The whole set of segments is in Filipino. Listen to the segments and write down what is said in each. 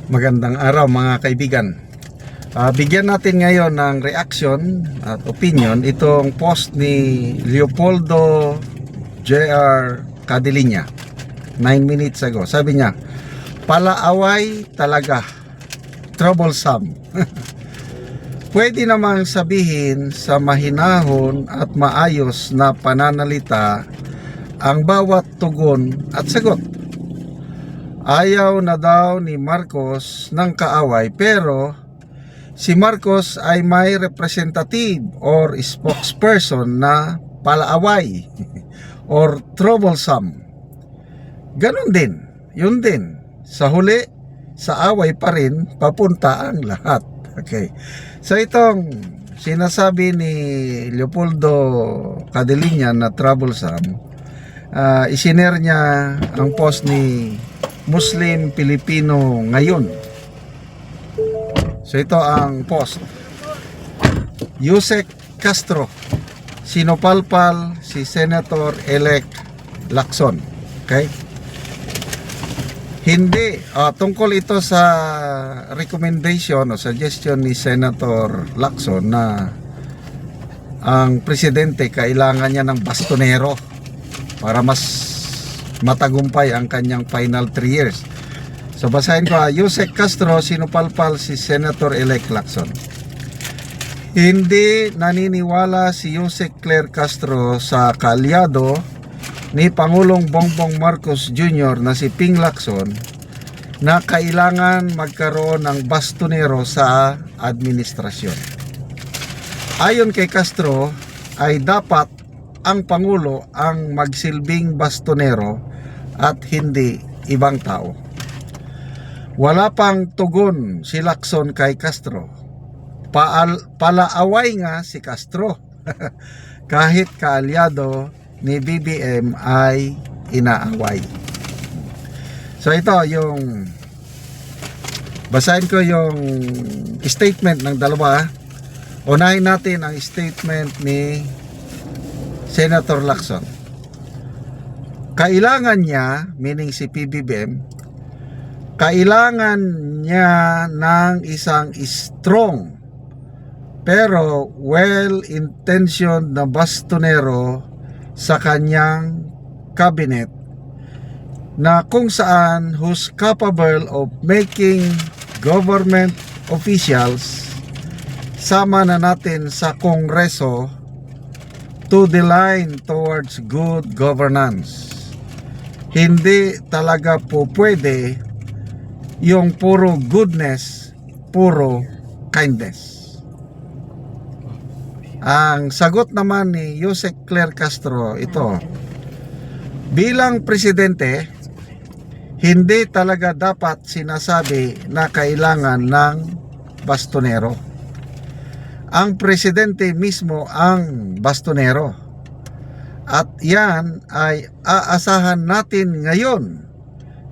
Magandang araw mga kaibigan. Bigyan natin ngayon ng reaction at opinion itong post ni Leopoldo J.R. Cadiliña 9 minutes ago. Sabi niya, palaaway talaga, troublesome. Pwede namang sabihin sa mahinahon at maayos na pananalita ang bawat tugon at sagot. Ayaw na daw ni Marcos ng kaaway, pero si Marcos ay may representative or spokesperson na palaaway or troublesome. Ganon din, yun din. Sa huli, sa away pa rin papunta ang lahat. Okay. So itong sinasabi ni Leopoldo Cadiliña na troublesome, isinare niya ang post ni Muslim Pilipino Ngayon. So ito ang post. Yusek Castro, sinupalpal si Senator-elect Lacson. Okay? Hindi, tungkol ito sa recommendation o suggestion ni Senator Lacson na ang presidente kailangan niya ng bastonero para mas matagumpay ang kanyang final 3 years. So basahin ko, Yusek Castro, sinupalpal si Senator-elect Lacson. Hindi naniniwala si Yusek Claire Castro sa kaalyado ni Pangulong Bongbong Marcos Jr. na si Ping Lacson na kailangan magkaroon ng bastonero sa administrasyon. Ayon kay Castro, ay dapat ang Pangulo ang magsilbing bastonero at hindi ibang tao. Wala pang tugon si Lacson kay Castro. Palaaway nga si Castro. Kahit kaalyado ni BBM ay inaaway. So ito yung basahin ko yung statement ng dalawa. Unahin natin ang statement ni Senator Lacson. Kailangan niya, meaning si PBBM, kailangan niya ng isang strong pero well-intentioned na bastonero sa kanyang cabinet na kung saan who's capable of making government officials, sama na natin sa Kongreso, to the line towards good governance. Hindi talaga po pwede yung puro goodness, puro kindness. Ang sagot naman ni Yusek Claire Castro, ito, bilang presidente, hindi talaga dapat sinasabi na kailangan ng bastonero. Ang presidente mismo ang bastonero. At yan ay aasahan natin ngayon.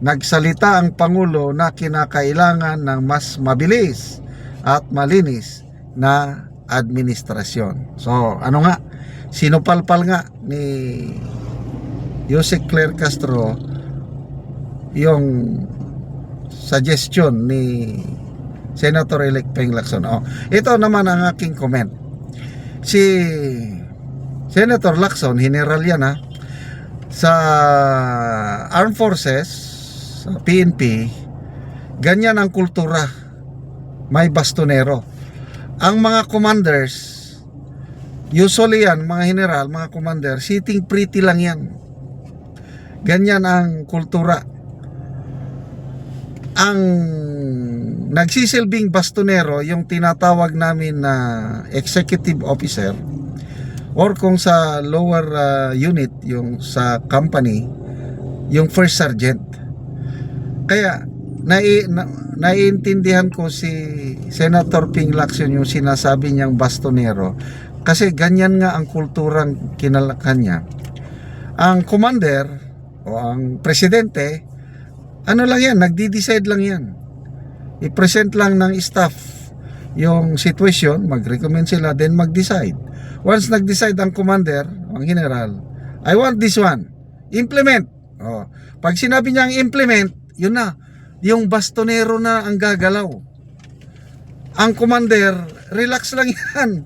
Nagsalita ang Pangulo na kinakailangan ng mas mabilis at malinis na administrasyon. So ano nga, sinupalpal nga ni Yusek Claire Castro yung suggestion ni Senator-elect Ping Lacson. Ito naman ang aking comment. Si Senator Lacson, general yan sa Armed Forces, sa PNP, ganyan ang kultura. May bastonero. Ang mga commanders, usually yan, mga general, mga commander, sitting pretty lang yan. Ganyan ang kultura. Ang nagsisilbing bastonero, yung tinatawag namin na executive officer, or kung sa lower unit, yung sa company, yung first sergeant. Kaya naiintindihan ko si Senator Ping Lacson yung sinasabi niyang bastonero, kasi ganyan nga ang kulturang kinalakan niya. Ang commander o ang presidente, ano lang yan, nagdi-decide lang yan. I-present lang ng staff yung situation, mag-recommend sila, then mag-decide. Once nag-decide ang commander, ang general, I want this one, implement. Pag sinabi niyang implement, yun na. yung bastonero na ang gagalaw. Ang commander, relax lang yan.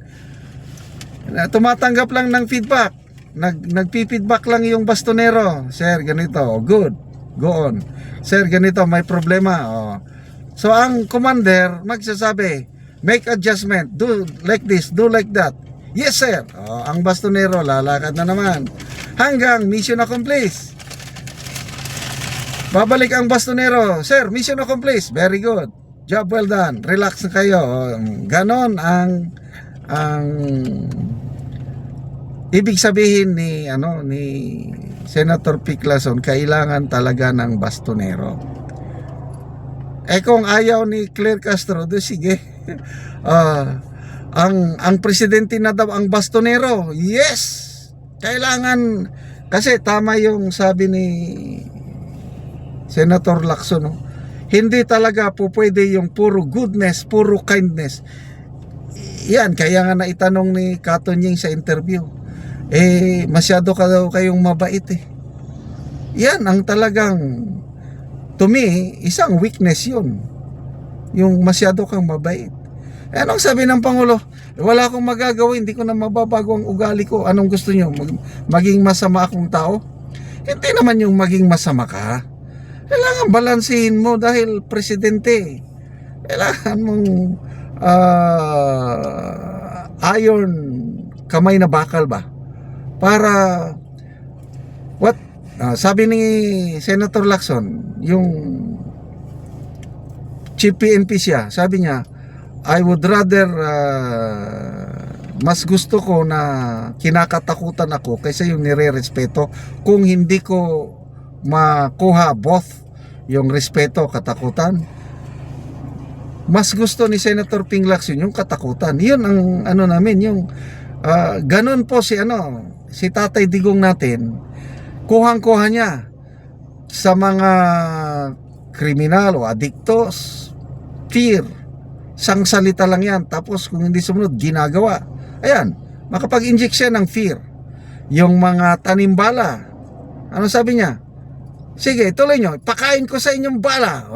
Tumatanggap lang ng feedback. Nagpi-feedback lang yung bastonero. Sir, ganito. Good. Go on. Sir, ganito. May problema. Oh. So, ang commander, magsasabi, make adjustment. Do like this. Do like that. Yes, sir. Oh, ang bastonero, lalakad na naman. Hanggang mission accomplished. Babalik ang bastonero. Sir, mission accomplished. Very good. Job well done. Relax na kayo. Ganon ang ibig sabihin ni Senator Piclason, kailangan talaga ng bastonero. Kung ayaw ni Claire Castro, sige. Ang presidente na daw ang bastonero. Yes. Kailangan, kasi tama yung sabi ni Senator Lacson, no? Hindi talaga po pwede yung puro goodness, puro kindness. Yan, kaya nga naitanong ni Katonying sa interview, masyado ka daw kayong mabait eh. Yan ang talagang, to me, isang weakness yun. Yung masyado kang mabait. Anong sabi ng Pangulo? Wala akong magagawa, hindi ko na mababago ang ugali ko. Anong gusto nyo? Maging masama akong tao? Hindi naman yung maging masama ka. Kailangan balansehin mo dahil presidente. Kailangan mong iron kamay na bakal ba? Para sabi ni Senator Lacson, yung Chief PNP siya, sabi niya, I would rather mas gusto ko na kinakatakutan ako kaysa yung nire-respeto kung hindi ko makuha both yung respeto, katakutan. Mas gusto ni Senator Ping Lacson yung katakutan. Yun ang namin, yung ganon po si Tatay Digong natin, kuhang-kuha niya sa mga kriminal o adiktos, fear, salita lang yan, tapos kung hindi sumunod, ginagawa. Ayan, makapag-inject siya ng fear. Yung mga tanimbala, ano sabi niya? Sige, tuloy nyo, pakain ko sa inyong bala.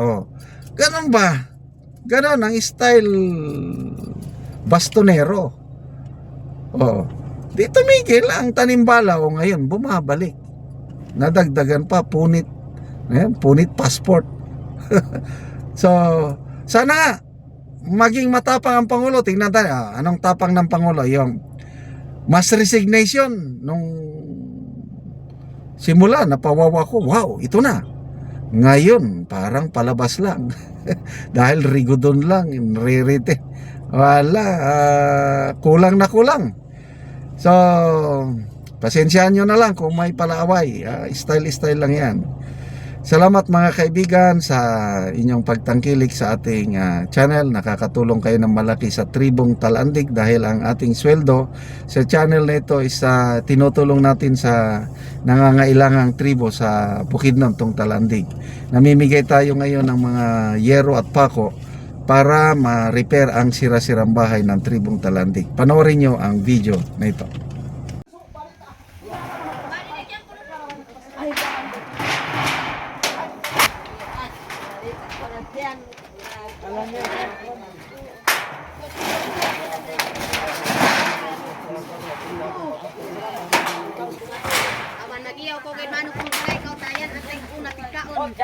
Ganon ba? Ganon ang style bastonero. Di tumigil ang tanimbala. Ngayon, bumabalik. Nadagdagan pa, punit passport. So, sana nga, maging matapang ang Pangulo. Tingnan tayo, anong tapang ng Pangulo? Yung mass resignation nung simula, napawawa ko, wow, ito na. Ngayon, parang palabas lang. Dahil rigodon lang, ririte. Wala, kulang na kulang. So, pasensyaan nyo na lang kung may palaaway. Style lang yan. Salamat mga kaibigan sa inyong pagtangkilik sa ating channel. Nakakatulong kayo ng malaki sa Tribong Talandig dahil ang ating sweldo sa channel na ito is tinutulong natin sa nangangailangang tribo sa Bukidnon, tong Talandig. Namimigay tayo ngayon ng mga yero at pako para ma-repair ang sira-sirang bahay ng Tribong Talandig. Panoorin nyo ang video na ito. Aman nagiyaw ko kay manok kung kay kau tayan at ay una tikaon.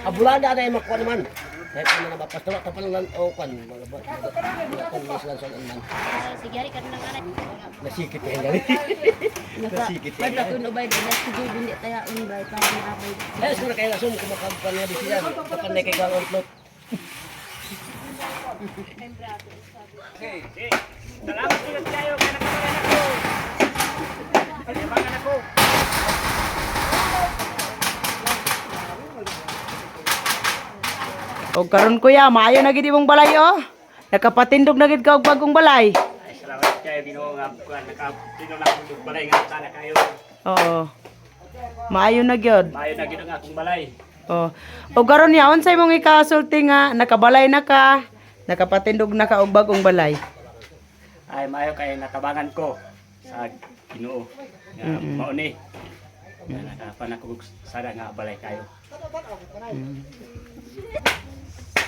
Abulada na yung makuha naman. Kahit ano na mapastawak, tapal lang o kan. Mga kan man. Sige ari kadang kanay. Nasikit pa yung gali. Nasikit pa. Basta kuno bay na sige hindi tayaon bay para maabay. Siguro kaya nasum kumakabukan nga di siya. Kapan na kay kang outlook. Okay. Salamat ulit kayo kay nakamayan ako. Palibangan ako. O karon kuya, maayo na gid imong balay oh. Nakapatindog na gid ka og bagong balay. Ay, salamat kayo Ginoo nga nakapinulak ng balay nga sana kayo. Oo. Maayo na gyud. Mayo na Ginoo nga akong balay. Oh. O karon ya unsay imong ikasulti nga nakabalay na ka, Nakapatindog na ka og bagong balay. Ay maayo kay natabangan ko sa Ginoo. Nga mao ni. Nga nakapanakog sada nga balay kayo.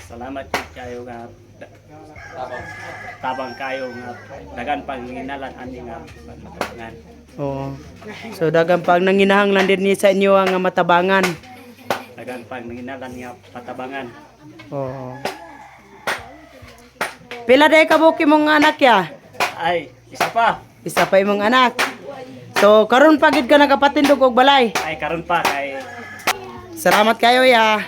Salamat jud kayo nga tabang kayo nga dagan panginalan ani nga matabangan. Oo. So dagang pag nanginahanglan din ni sa inyo ang matabangan. Dagan panginalan nga patabangan. Oo. Pila day kabuki mong anak ya? Ay, isa pa. Isa pa imong anak. So karon pagid ka nakapatindog og balay. Ay karon pa kay Salamat kayo ya.